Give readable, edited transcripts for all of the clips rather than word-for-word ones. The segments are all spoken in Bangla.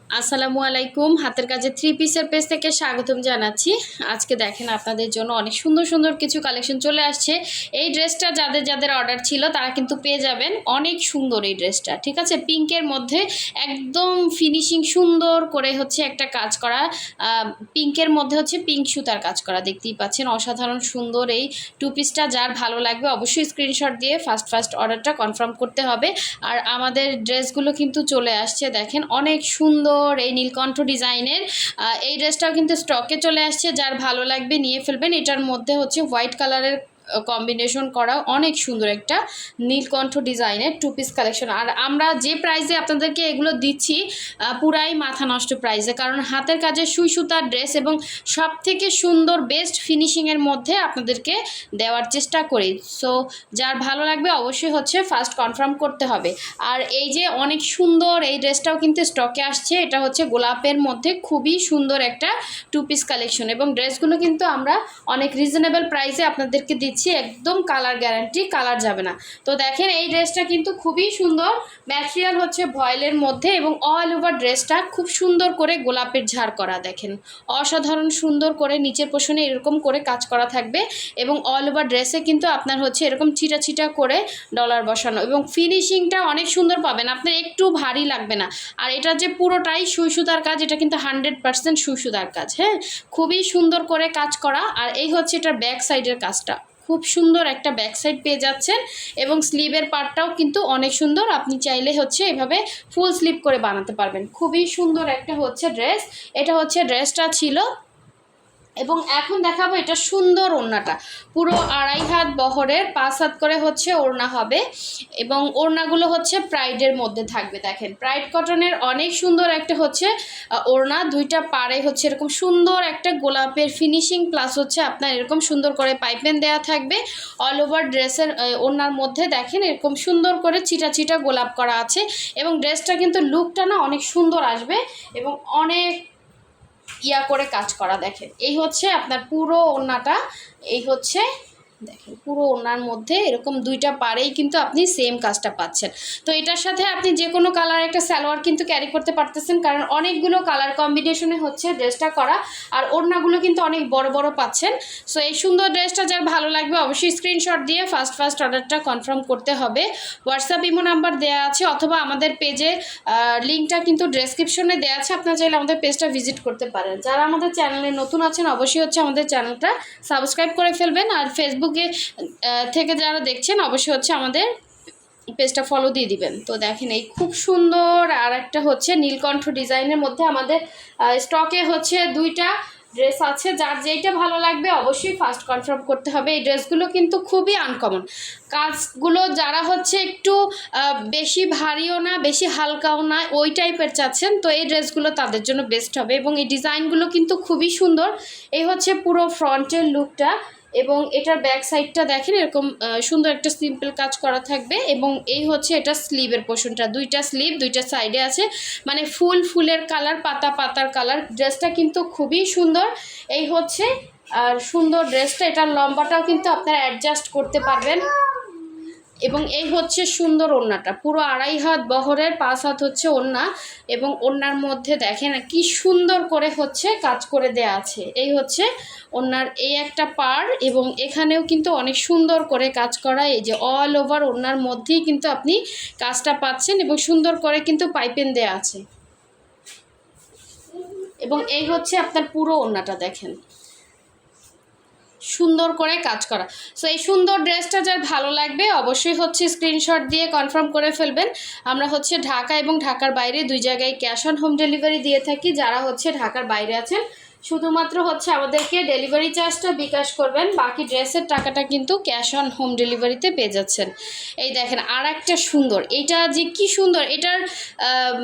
আসসালামু আলাইকুম। হাতের কাজে থ্রি পিসের পেজ থেকে স্বাগতম জানাচ্ছি। আজকে দেখেন আপনাদের জন্য অনেক সুন্দর সুন্দর কিছু কালেকশন চলে আসছে। এই ড্রেসটা যাদের যাদের অর্ডার ছিল তারা কিন্তু পেয়ে যাবেন। অনেক সুন্দর এই ড্রেসটা, ঠিক আছে। পিঙ্কের মধ্যে একদম ফিনিশিং সুন্দর করে হচ্ছে একটা কাজ করা, পিঙ্কের মধ্যে হচ্ছে পিঙ্ক সুতার কাজ করা, দেখতেই পাচ্ছেন। অসাধারণ সুন্দর এই টু পিসটা যার ভালো লাগবে অবশ্যই স্ক্রিনশট দিয়ে ফার্স্ট অর্ডারটা কনফার্ম করতে হবে। আর আমাদের ড্রেসগুলো কিন্তু চলে আসছে, দেখেন অনেক সুন্দর এই নীলকণ্ঠ ডিজাইনের। এই ড্রেসটাও কিন্তু স্টকে চলে আসছে, যার ভালো লাগবে নিয়ে ফেলবেন। এটার মধ্যে হচ্ছে হোয়াইট কালারের কম্বিনেশন করা অনেক সুন্দর একটা নীলকণ্ঠ ডিজাইনের টু পিস কালেকশন। আর আমরা যে প্রাইসে আপনাদেরকে এগুলো দিচ্ছি পুরাই মাথা নষ্ট প্রাইসে, কারণ হাতের কাজে সুই সুতার ড্রেস এবং সব থেকে সুন্দর বেস্ট ফিনিশিংয়ের মধ্যে আপনাদেরকে দেওয়ার চেষ্টা করি। সো যার ভালো লাগবে অবশ্যই হচ্ছে ফার্স্ট কনফার্ম করতে হবে। আর এই যে অনেক সুন্দর এই ড্রেসটাও কিন্তু স্টকে আসছে। এটা হচ্ছে গোলাপের মধ্যে খুবই সুন্দর একটা টু পিস কালেকশন, এবং ড্রেসগুলো কিন্তু আমরা অনেক রিজনেবল প্রাইসে আপনাদেরকে দিচ্ছি, একদম কালার গ্যারান্টি, কালার যাবে না। তো দেখেন এই ড্রেসটা কিন্তু খুবই সুন্দর, ম্যাটেরিয়াল হচ্ছে ভয়েলের মধ্যে, এবং অল ওভার ড্রেসটা খুব সুন্দর করে গোলাপের ঝাড় করা, দেখেন অসাধারণ সুন্দর করে নিচের পোষণে এরকম করে কাজ করা থাকবে, এবং অল ওভার ড্রেসে কিন্তু আপনার হচ্ছে এরকম ছিটা ছিটা করে ডলার বসানো, এবং ফিনিশিংটা অনেক সুন্দর পাবেন, আপনার একটু ভারী লাগবে না। আর এটা যে পুরোটাই সুই সুতার কাজ, এটা কিন্তু 100% সুই সুতার কাজ, হ্যাঁ, খুবই সুন্দর করে কাজ করা। আর এই হচ্ছে এটার ব্যাক সাইডের কাজটা, খুব সুন্দর একটা ব্যাক সাইড পেয়ে যাচ্ছেন, এবং স্লিভের পার্টটাও কিন্তু অনেক সুন্দর। আপনি চাইলে হচ্ছে এভাবে ফুল স্লিভ করে বানাতে পারবেন। খুবই সুন্দর একটা হচ্ছে ড্রেস, এটা হচ্ছে ড্রেসটা ছিল। এবং এখন দেখাবো এটা সুন্দর ওড়নাটা, পুরো 2.5 হাত বহরের 5 হাত করে হচ্ছে ওড়না হবে, এবং ওড়নাগুলো হচ্ছে প্রাইডের মধ্যে থাকবে। দেখেন প্রাইড কটনের অনেক সুন্দর একটা হচ্ছে ওড়না, দুইটা পাড়ে হচ্ছে এরকম সুন্দর একটা গোলাপের ফিনিশিং, প্লাস হচ্ছে আপনার এরকম সুন্দর করে পাইপেন দেওয়া থাকবে। অল ওভার ড্রেসের ওড়নার মধ্যে দেখেন এরকম সুন্দর করে ছিটা ছিটা গোলাপ করা আছে, এবং ড্রেসটা কিন্তু লুকটা না অনেক সুন্দর আসবে, এবং অনেক ইয়া করে কাজ করা। দেখেন এই হচ্ছে আপনার পুরো ওড়নাটা, এই হচ্ছে দেখেন পুরো ওড়নার মধ্যে এরকম দুইটা পাড়েই কিন্তু আপনি সেম কাজটা পাচ্ছেন। তো এটার সাথে আপনি যে কোনো কালার একটা সালোয়ার কিন্তু ক্যারি করতে পারতেছেন, কারণ অনেকগুলো কালার কম্বিনেশনে হচ্ছে ড্রেসটা করা, আর ওড়নাগুলো কিন্তু অনেক বড় বড় পাচ্ছেন। সো এই সুন্দর ড্রেসটা যার ভালো লাগবে অবশ্যই স্ক্রিনশট দিয়ে ফার্স্ট অর্ডারটা কনফার্ম করতে হবে। হোয়াটসঅ্যাপ ইমো নাম্বার দেওয়া আছে, অথবা আমাদের পেজে লিঙ্কটা কিন্তু ডেসক্রিপশনে দেওয়া আছে, আপনারা চাইলে আমাদের পেজটা ভিজিট করতে পারেন। যারা আমাদের চ্যানেলে নতুন আছেন অবশ্যই হচ্ছে আমাদের চ্যানেলটা সাবস্ক্রাইব করে ফেলবেন, আর ফেসবুকে থেকে যারা দেখছেন অবশ্যই হচ্ছে আমাদের পেজটা ফলো দিয়ে দিবেন। তো দেখেন এই খুব সুন্দর আর একটা হচ্ছে নীলকণ্ঠ ডিজাইনের মধ্যে আমাদের স্টকে হচ্ছে দুইটা ড্রেস আছে, যার যেইটা ভালো লাগবে অবশ্যই ফার্স্ট কনফার্ম করতে হবে। এই ড্রেসগুলো কিন্তু খুবই আনকমন কাজগুলো, যারা হচ্ছে একটু বেশি ভারীও না বেশি হালকাও না ওই টাইপের চাচ্ছেন, তো এই ড্রেসগুলো তাদের জন্য বেস্ট হবে। এবং এই ডিজাইনগুলো কিন্তু খুবই সুন্দর। এই হচ্ছে পুরো ফ্রন্টের লুকটা, এবং এটার ব্যাক সাইডটা দেখেন এরকম সুন্দর একটা সিম্পল কাজ করা থাকবে, এবং এই হচ্ছে এটা স্লিভের পোর্শনটা, দুইটা স্লিভ দুইটা সাইডে আছে, মানে ফুলের কালার, পাতার কালার। ড্রেসটা কিন্তু খুবই সুন্দর। এই হচ্ছে আর সুন্দর ড্রেসটা, এটার লম্বাটাও কিন্তু আপনারা অ্যাডজাস্ট করতে পারবেন, এবং এই হচ্ছে সুন্দর ওড়নাটা, পুরো 2.5 হাত বহরের 5 হাত হচ্ছে ওড়না, এবং ওড়নার মধ্যে দেখেন কি সুন্দর করে হচ্ছে কাজ করে দেয়া আছে। এই হচ্ছে ওড়নার এই একটা পার, এবং এখানেও কিন্তু অনেক সুন্দর করে কাজ করা, এই যে অল ওভার ওড়নার মধ্যেই কিন্তু আপনি কাজটা পাচ্ছেন, এবং সুন্দর করে কিন্তু পাইপেন দেয়া আছে, এবং এই হচ্ছে আপনার পুরো ওড়নাটা দেখেন সুন্দর করে কাজ করা। সো এই সুন্দর ড্রেসটা যার ভালো লাগবে অবশ্যই হচ্ছে স্ক্রিনশট দিয়ে কনফার্ম করে ফেলবেন। আমরা হচ্ছে ঢাকা এবং ঢাকার বাইরে দুই জায়গায় ক্যাশ অন হোম ডেলিভারি দিয়ে থাকি। যারা হচ্ছে ঢাকার বাইরে আছেন শুধুমাত্র হচ্ছে আমাদেরকে ডেলিভারি চার্জটা বিকাশ করবেন, বাকি ড্রেসের টাকাটা কিন্তু ক্যাশ অন হোম ডেলিভারিতে পেয়ে যাচ্ছেন। এই দেখেন আর একটা সুন্দর, এটা যে কি সুন্দর, এটার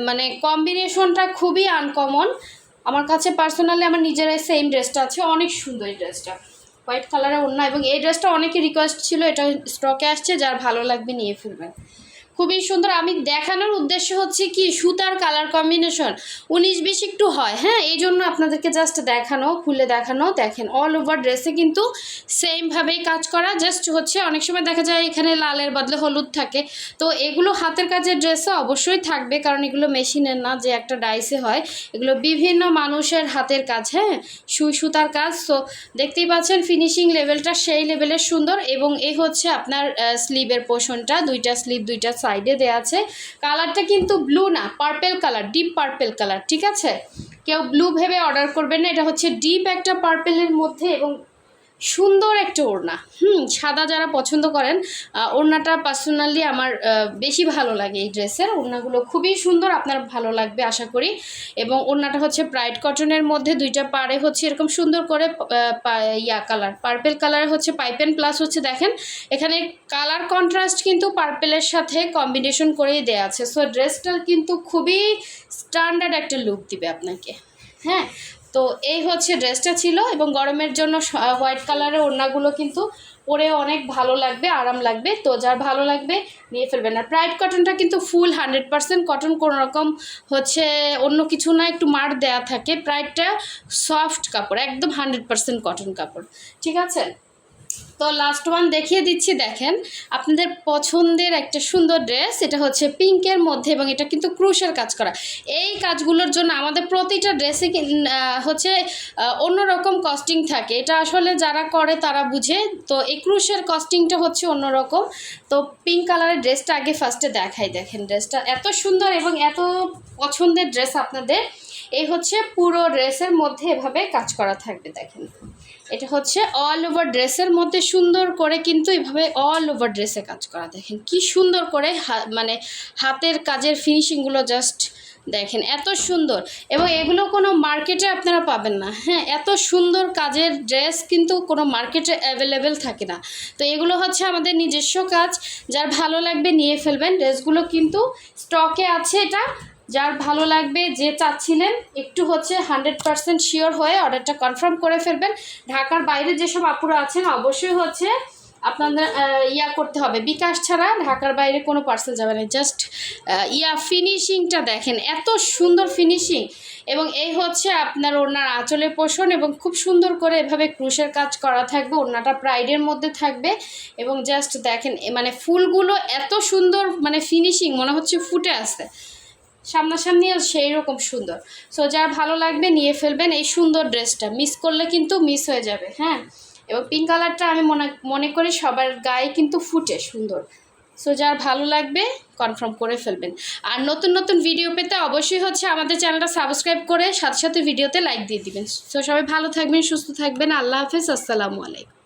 মানে কম্বিনেশনটা খুবই আনকমন। আমার কাছে পার্সোনালি আমার নিজেরাই সেম ড্রেসটা আছে, অনেক সুন্দর এই ড্রেসটা, হোয়াইট কালারের ওড়না, এবং এই ড্রেসটা অনেকে রিকোয়েস্ট ছিল, এটা স্টকে আসছে, যার ভালো লাগবে নিয়ে ফেলবেন। খুবই সুন্দর। আমি দেখানোর উদ্দেশ্য হচ্ছে কি সুতার কালার কম্বিনেশন 19-20 একটু হয়, হ্যাঁ, এই জন্য আপনাদেরকে জাস্ট দেখানো, খুলে দেখানো। দেখেন অল ওভার ড্রেসে কিন্তু সেমভাবেই কাজ করা, জাস্ট হচ্ছে অনেক সময় দেখা যায় এখানে লালের বদলে হলুদ থাকে, তো এগুলো হাতের কাজের ড্রেসে অবশ্যই থাকবে, কারণ এগুলো মেশিনের না যে একটা ডাইসে হয়, এগুলো বিভিন্ন মানুষের হাতের কাজ, হ্যাঁ, সুই সুতার কাজ। তো দেখতেই পাচ্ছেন ফিনিশিং লেভেলটা সেই লেভেলের সুন্দর। এবং এই হচ্ছে আপনার স্লিভের পোর্শনটা, দুইটা স্লিভ দুইটা সাইডে দেওয়া আছে। কালারটা কিন্তু ব্লু না, purple colour, deep purple colour, ঠিক আছে? কেউ ব্লু ভেবে অর্ডার করবেন না, এটা হচ্ছে ডিপ একটা পার্পেলের মধ্যে এবং সুন্দর একটা ওড়না। সাদা যারা পছন্দ করেন, ওড়নাটা পার্সোনালি আমার বেশি ভালো লাগে। এই ড্রেসের ওড়নাগুলো খুবই সুন্দর, আপনার ভালো লাগবে আশা করি। এবং ওড়নাটা হচ্ছে ব্রাইট কটনের মধ্যে, দুইটা পাড়ে হচ্ছে এরকম সুন্দর করে কালার, পার্পেল কালার হচ্ছে পাইপেন, প্লাস হচ্ছে দেখেন এখানে কালার কন্ট্রাস্ট কিন্তু পার্পেলের সাথে কম্বিনেশন করেই দেওয়া আছে। সো ড্রেসটা কিন্তু খুবই স্ট্যান্ডার্ড একটা লুক দিবে আপনাকে, হ্যাঁ। তো এই হচ্ছে ড্রেসটা ছিল। এবং গরমের জন্য হোয়াইট কালারের ওড়নাগুলো কিন্তু পরে অনেক ভালো লাগবে, আরাম লাগবে। তো যার ভালো লাগবে নিয়ে ফেলবেন। আর ব্রাইট কটনটা কিন্তু ফুল 100% কটন, কোনো রকম হচ্ছে অন্য কিছু না, একটু মার দেয়া থাকে। ব্রাইটটা সফট কাপড়, একদম 100% কটন কাপড়, ঠিক আছে? তো লাস্ট ওয়ান দেখিয়ে দিচ্ছি। দেখেন আপনাদের পছন্দের একটা সুন্দর ড্রেস, এটা হচ্ছে পিঙ্কের মধ্যে এবং এটা কিন্তু ক্রুশের কাজ করা। এই কাজগুলোর জন্য আমাদের প্রতিটা ড্রেসে হচ্ছে অন্যরকম কস্টিং থাকে, এটা আসলে যারা করে তারা বুঝে। তো এই ক্রুশের কস্টিংটা হচ্ছে অন্যরকম। তো পিঙ্ক কালারের ড্রেসটা আগে ফার্স্টে দেখাই। দেখেন ড্রেসটা এত সুন্দর এবং এত পছন্দের ড্রেস আপনাদের। এই হচ্ছে পুরো ড্রেসের মধ্যে এভাবে কাজ করা থাকবে। দেখেন এটা হচ্ছে অল ওভার ড্রেসের মধ্যে সুন্দর করে কিন্তু এভাবে অল ওভার ড্রেসে কাজ করা। দেখেন কি সুন্দর করে মানে হাতের কাজের ফিনিশিংগুলো জাস্ট দেখেন এত সুন্দর। এবং এগুলো কোনো মার্কেটে আপনারা পাবেন না, হ্যাঁ, এত সুন্দর কাজের ড্রেস কিন্তু কোনো মার্কেটে অ্যাভেলেবেল থাকে না। তো এগুলো হচ্ছে আমাদের নিজস্ব কাজ, যার ভালো লাগবে নিয়ে ফেলবেন। ড্রেসগুলো কিন্তু স্টকে আছে, এটা যার ভালো লাগবে, যে চাচ্ছিলেন একটু হচ্ছে 100% শিওর হয়ে অর্ডারটা কনফার্ম করে ফেলবেন। ঢাকার বাইরে যেসব আপুরা আছেন অবশ্যই হচ্ছে আপনাদের করতে হবে, বিকাশ ছাড়া ঢাকার বাইরে কোনো পার্সেল যাবে না। জাস্ট ফিনিশিংটা দেখেন এত সুন্দর ফিনিশিং। এবং এই হচ্ছে আপনার ওড়নার আঁচলের পোষণ এবং খুব সুন্দর করে এভাবে ক্রুশের কাজ করা থাকবে। ওড়নাটা প্রাইডের মধ্যে থাকবে এবং জাস্ট দেখেন মানে ফুলগুলো এত সুন্দর, মানে ফিনিশিং মনে হচ্ছে ফুটে আছে সামনাসামনি, সেই রকম সুন্দর। সো যার ভালো লাগবে নিয়ে ফেলবেন এই সুন্দর ড্রেসটা, মিস করলে কিন্তু মিস হয়ে যাবে, হ্যাঁ। এবং পিঙ্ক কালারটা আমি মনে করি সবার গায়ে কিন্তু ফুটে সুন্দর। সো যার ভালো লাগবে কনফার্ম করে ফেলবেন। আর নতুন নতুন ভিডিও পেতে অবশ্যই হচ্ছে আমাদের চ্যানেলটা সাবস্ক্রাইব করে সাথে সাথে ভিডিওতে লাইক দিয়ে দিবেন। সো সবাই ভালো থাকবেন, সুস্থ থাকবেন, আল্লাহ হাফেজ, আসসালামু আলাইকুম।